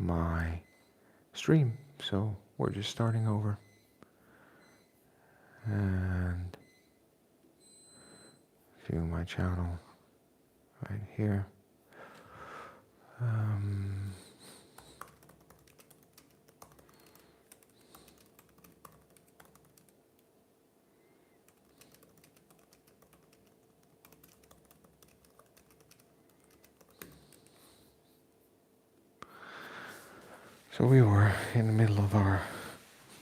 my stream. So we're just starting over. And view my channel right here. So we were in the middle of our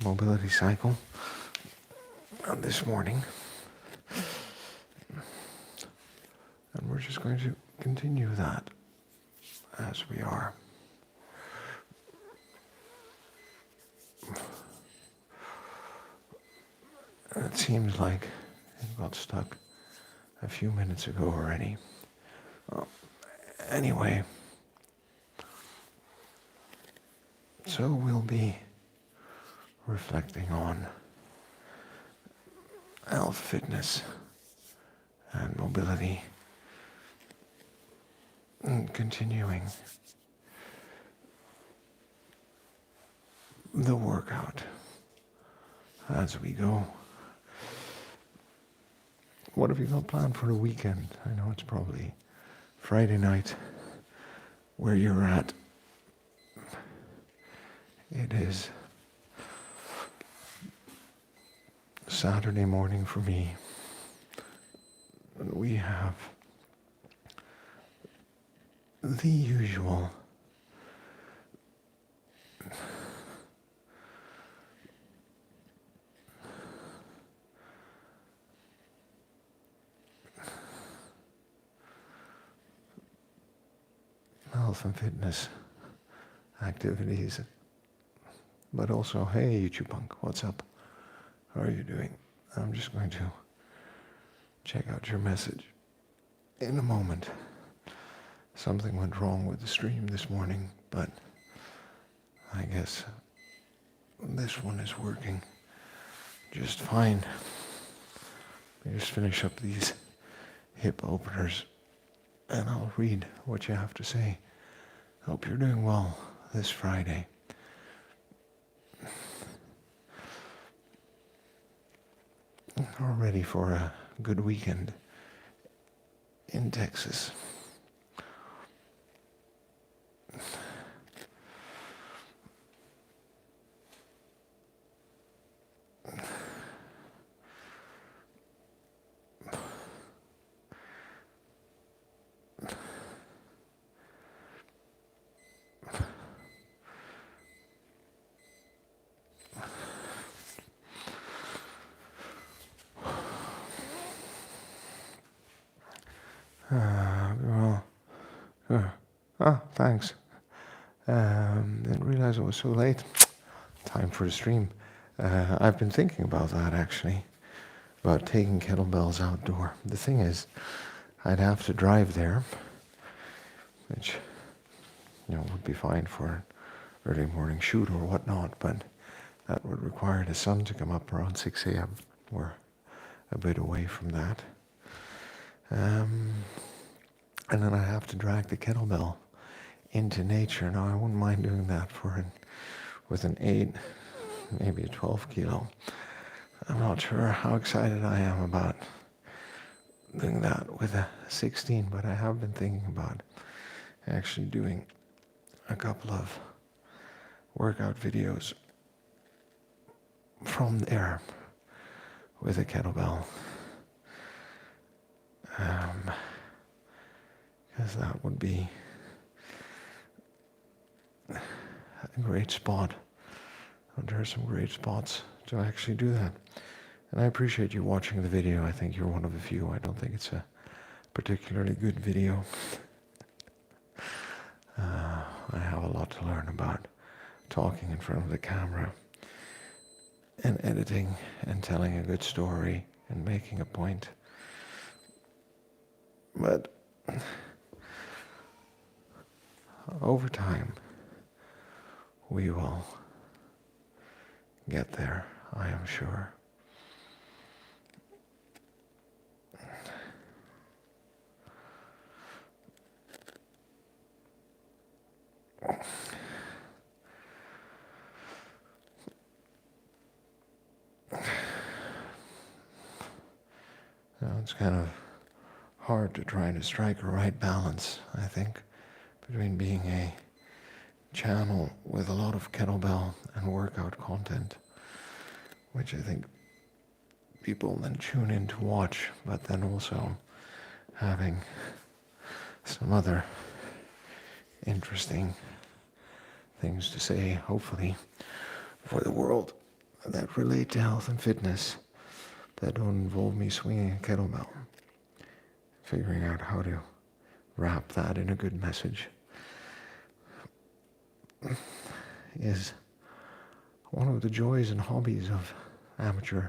mobility cycle this morning, and we're just going to continue that as we are. It seems like it got stuck a few minutes ago already. Anyway, so we'll be reflecting on health, fitness, and mobility, and continuing the workout as we go. What have you got planned for the weekend? I know it's probably Friday night where you're at. It is Saturday morning for me. And we have the usual health and fitness activities, but also, hey, YouTube punk, what's up? How are you doing? I'm just going to check out your message in a moment. Something went wrong with the stream this morning, but I guess this one is working just fine. Let me just finish up these hip openers and I'll read what you have to say. Hope you're doing well this Friday. We're ready for a good weekend in Texas. Thanks. Didn't realize it was so late. Time for the stream. I've been thinking about that actually, about taking kettlebells outdoor. The thing is, I'd have to drive there, which, would be fine for an early morning shoot or whatnot, but that would require the sun to come up around 6 a.m. We're a bit away from that. And then I have to drag the kettlebell into nature. Now, I wouldn't mind doing that with an 8, maybe a 12 kilo. I'm not sure how excited I am about doing that with a 16, but I have been thinking about actually doing a couple of workout videos from there with a kettlebell. Because that would be a great spot. And there are some great spots to actually do that. And I appreciate you watching the video. I think you're one of the few. I don't think it's a particularly good video. I have a lot to learn about talking in front of the camera and editing and telling a good story and making a point. But over time, we will get there, I am sure. It's kind of hard to try to strike a right balance, I think, between being a channel with a lot of kettlebell and workout content, which I think people then tune in to watch, but then also having some other interesting things to say, hopefully, for the world that relate to health and fitness that don't involve me swinging a kettlebell. Figuring out how to wrap that in a good message is one of the joys and hobbies of amateur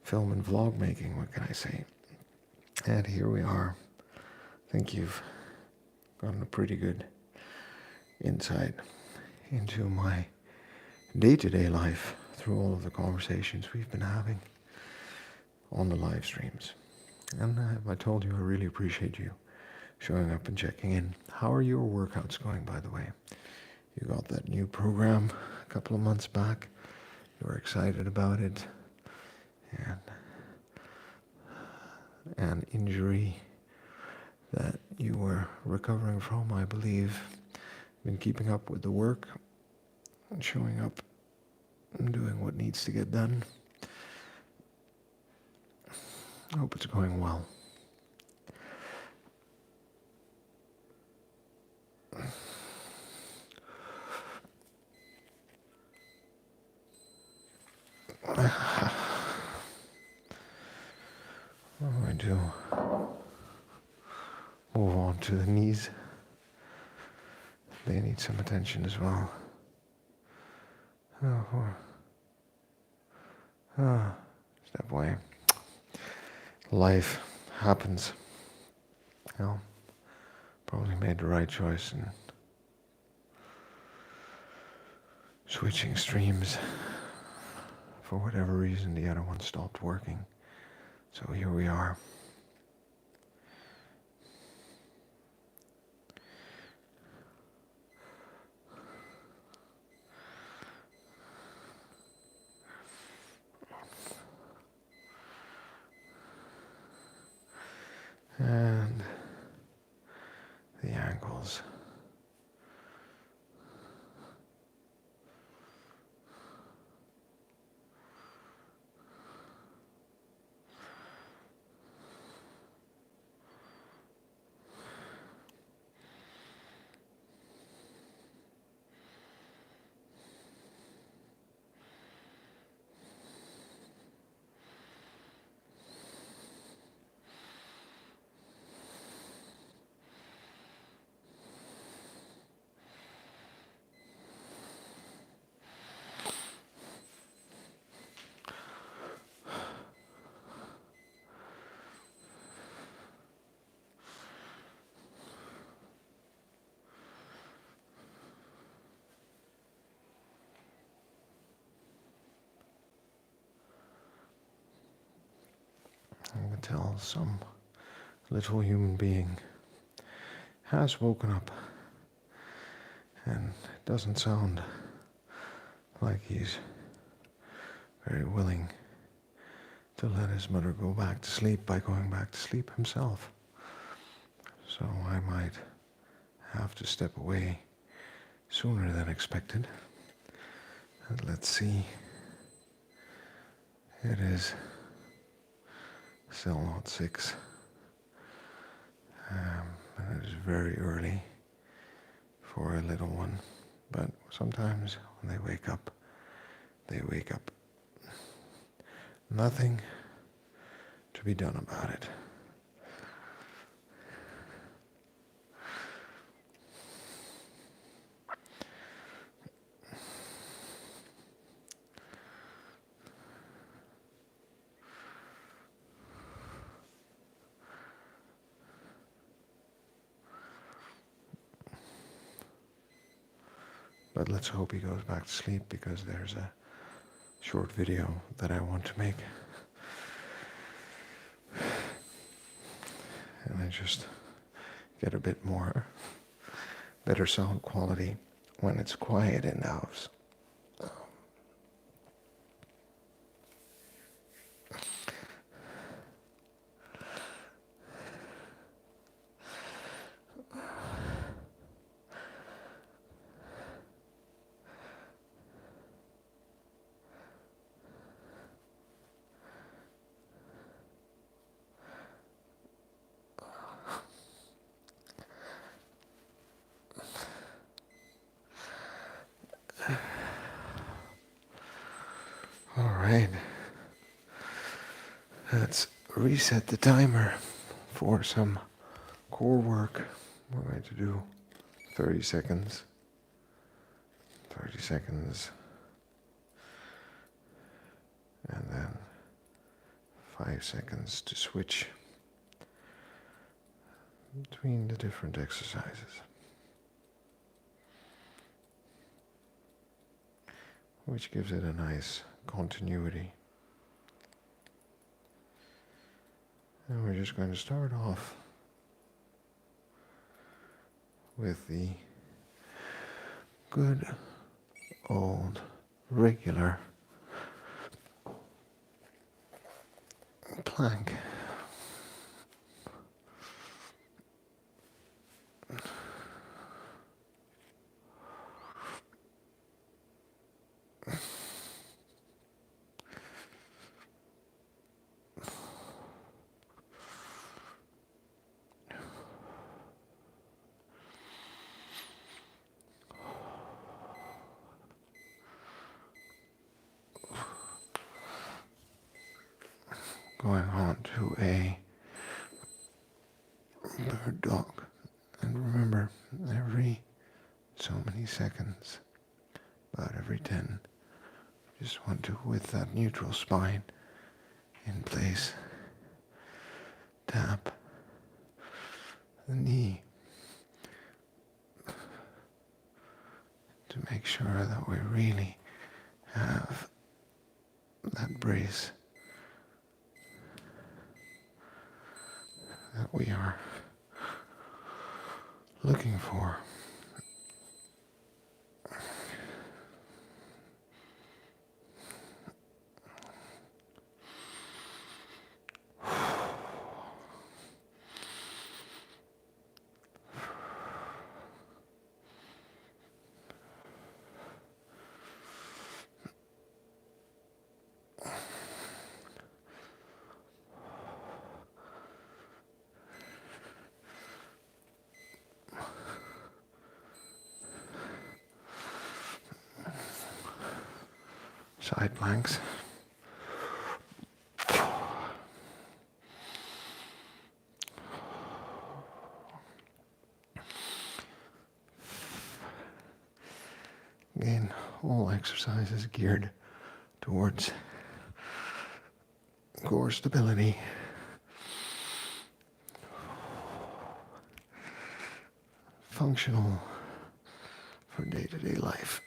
film and vlog making, what can I say? And here we are. I think you've gotten a pretty good insight into my day-to-day life through all of the conversations we've been having on the live streams. And I told you I really appreciate you showing up and checking in. How are your workouts going, by the way? You got that new program a couple of months back. You were excited about it. And an injury that you were recovering from, I believe. Been keeping up with the work, and showing up and doing what needs to get done. I hope it's going well. I'm going to move on to the knees. They need some attention as well. Step away. Life happens. You know, probably made the right choice in switching streams. For whatever reason, the other one stopped working. So here we are. And the ankles. I can tell some little human being has woken up, and it doesn't sound like he's very willing to let his mother go back to sleep by going back to sleep himself. So I might have to step away sooner than expected. And let's see. It is still not 6. And it is very early for a little one. But sometimes when they wake up, they wake up. Nothing to be done about it. But let's hope he goes back to sleep, because there's a short video that I want to make. And I just get a bit more better sound quality when it's quiet in the house. reset the timer for some core work. We're going to do 30 seconds. 30 seconds. And then 5 seconds to switch between the different exercises, which gives it a nice continuity. And we're just going to start off with the good old regular plank. Going on to a bird dog. And remember, every so many seconds, about every 10, just want to, with that neutral spine in place, tap the knee to make sure that we really have that brace that we are looking for. Side planks. Again, all exercises geared towards core stability. Functional for day-to-day life.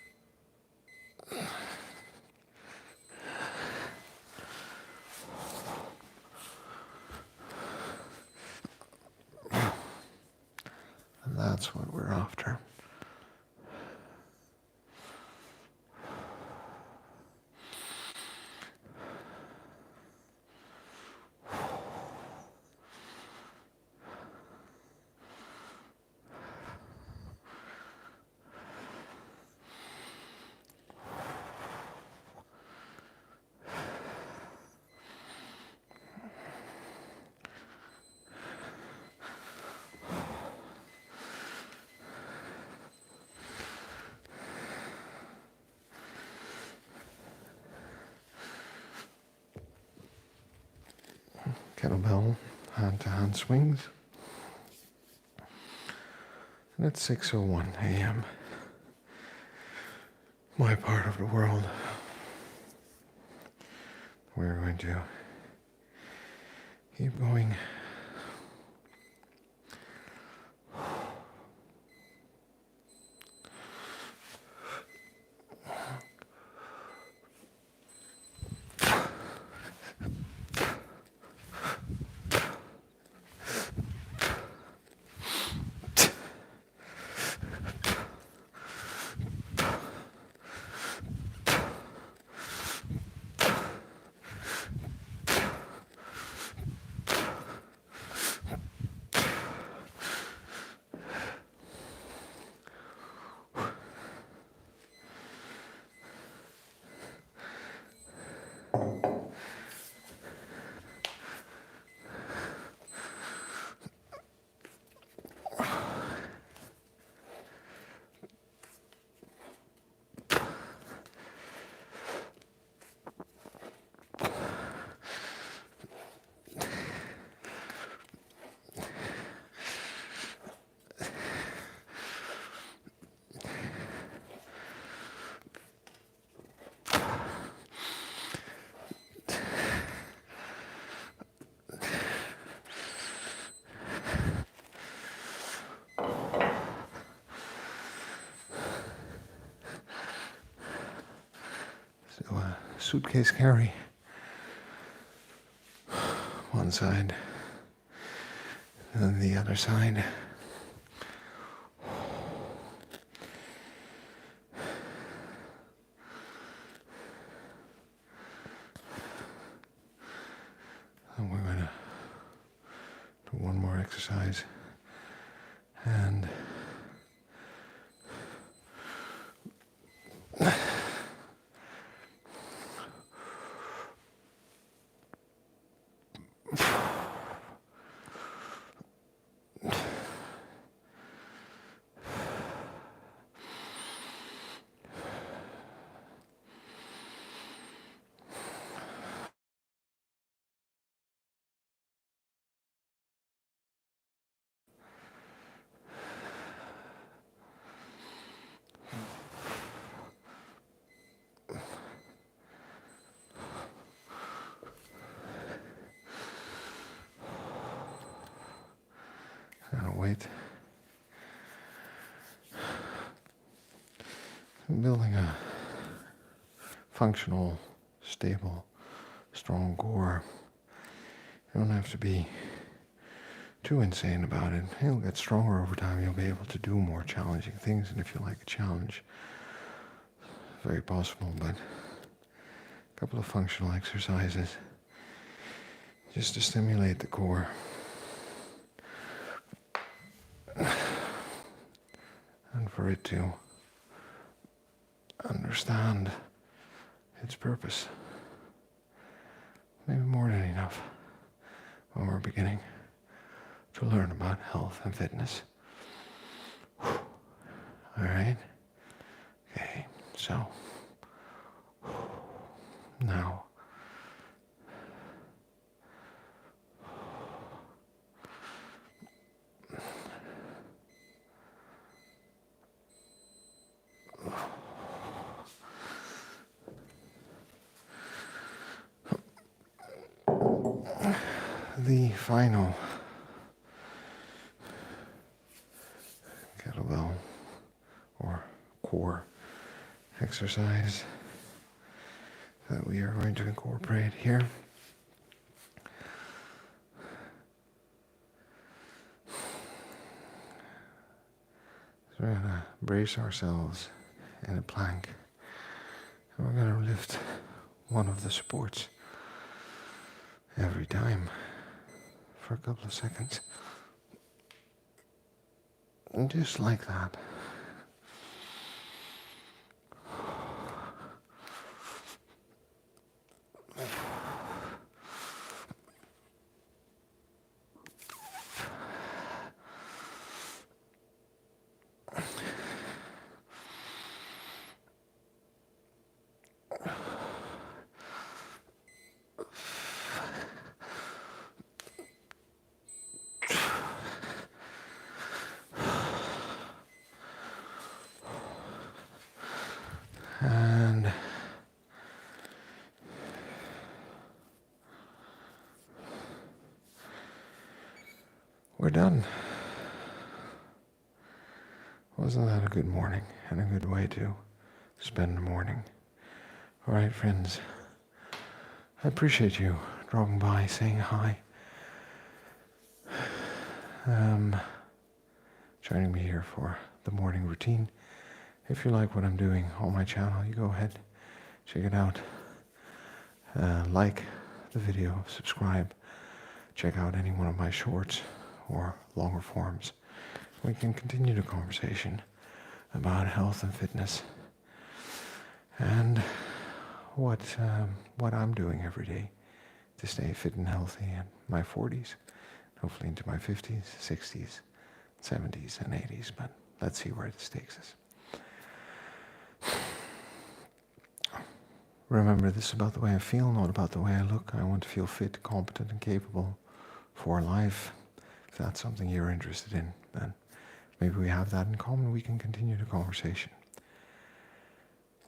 And that's what we're after. Kettlebell hand-to-hand swings. And it's 6:01 a.m. my part of the world. We're going to keep going. So suitcase carry, one side, and then the other side. And we're going to do one more exercise. And wait. Building a functional, stable, strong core. You don't have to be too insane about it. You'll get stronger over time. You'll be able to do more challenging things. And if you like a challenge, it's very possible. But a couple of functional exercises just to stimulate the core. And for it to understand its purpose. Maybe more than enough when we're beginning to learn about health and fitness. All right? Okay, so now the final kettlebell or core exercise that we are going to incorporate here. So we're going to brace ourselves in a plank, and we're going to lift one of the supports every time for a couple of seconds. And just like that. And we're done. Wasn't that a good morning and a good way to spend the morning? All right, friends. I appreciate you dropping by, saying hi. Joining me here for the morning routine. If you like what I'm doing on my channel, you go ahead, check it out. Like the video, subscribe, check out any one of my shorts or longer forms. We can continue the conversation about health and fitness and what I'm doing every day to stay fit and healthy in my 40s, hopefully into my 50s, 60s, 70s, and 80s. But let's see where this takes us. Remember, this is about the way I feel, not about the way I look. I want to feel fit, competent, and capable for life. If that's something you're interested in, then maybe we have that in common. We can continue the conversation.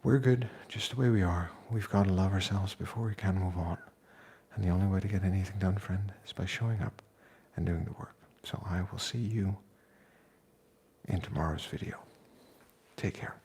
We're good just the way we are. We've got to love ourselves before we can move on. And the only way to get anything done, friend, is by showing up and doing the work. So I will see you in tomorrow's video. Take care.